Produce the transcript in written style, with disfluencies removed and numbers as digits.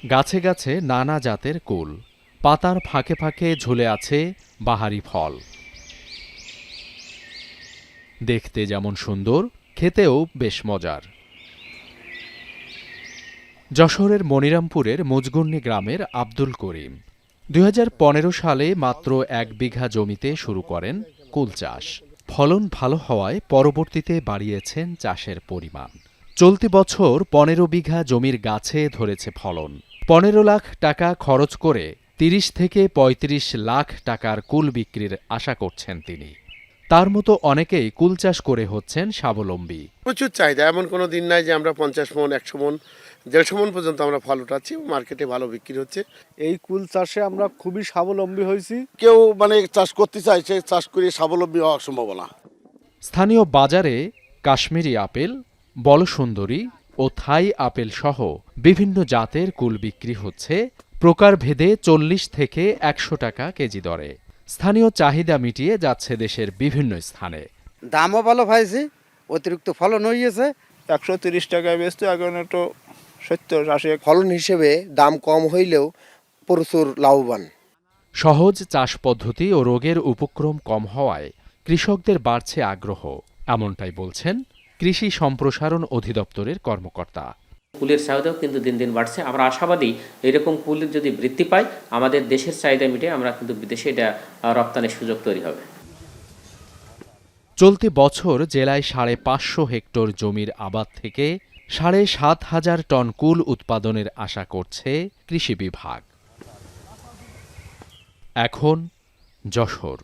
গাছে গাছে নানা জাতের কুল, পাতার ফাঁকে ফাঁকে ঝুলে আছে বাহারি ফল। দেখতে যেমন সুন্দর, খেতেও বেশ মজার। যশোরের মনিরামপুরের মুজগুন্নি গ্রামের আব্দুল করিম ২০১৫ সালে মাত্র ১ বিঘা জমিতে শুরু করেন কুল চাষ। ফলন ভালো হওয়ায় পরবর্তীতে বাড়িয়েছেন চাষের পরিমাণ। চলতি বছর ১৫ বিঘা জমির গাছে ধরেছে ফলন। ১৫ লাখ টাকা খরচ করে ৩০ থেকে ৩৫ লাখ টাকার কুল বিক্রির আশা করছেন তিনি। তার মতো অনেকেই কুল চাষ করে হচ্ছেন স্বাবলম্বী। প্রচুর চাহিদা, এমন কোনো দিন নাই যে আমরা 50 মন 100 মন 150 মন পর্যন্ত আমরা ফল উঠাচ্ছি, মার্কেটে ভালো বিক্রি হচ্ছে। এই কুল চাষে আমরা খুবই স্বাবলম্বী হয়েছি। কেউ চাষ করতে চায়, সে চাষ করে স্বাবলম্বী হওয়ার সম্ভাবনা। স্থানীয় বাজারে কাশ্মীরি আপেল, বলসুন্দরী ও থাই আপেল সহ বিভিন্ন জাতের কুল বিক্রি হচ্ছে প্রকারভেদে ৪০ থেকে ১০০ টাকা কেজি দরে। স্থানীয় চাহিদা মিটিয়ে যাচ্ছে দেশের বিভিন্ন স্থানে। দামও ভালো পাইছি, অতিরিক্ত ফলন হয়েছে। ১৩০ টাকায় বেচতে, এখন একটু ৭০-৮০। ফলন হিসেবে দাম কম হইলেও প্রচুর লাভবান। সহজ চাষ পদ্ধতি ও রোগের উপক্রম কম হওয়ায় কৃষকদের বাড়ছে আগ্রহ, এমনটাই বলছেন কৃষি সম্প্রসারণ অধিদপ্তরের কর্মকর্তা। কুলের চাহিদাও কিন্তু দিন দিন বাড়ছে। আমরা আশাবাদী এরকম কুল যদি বৃদ্ধি পায়, আমাদের দেশের চাহিদা মিটে আমরা কিন্তু বিদেশে এটা রপ্তানির সুযোগ তৈরি হবে। চলতি বছর জেলায় ৫৫০ হেক্টর জমির আবাদ থেকে ৭,৫০০ টন কুল উৎপাদনের আশা করছে কৃষি বিভাগ। এখন যশোর।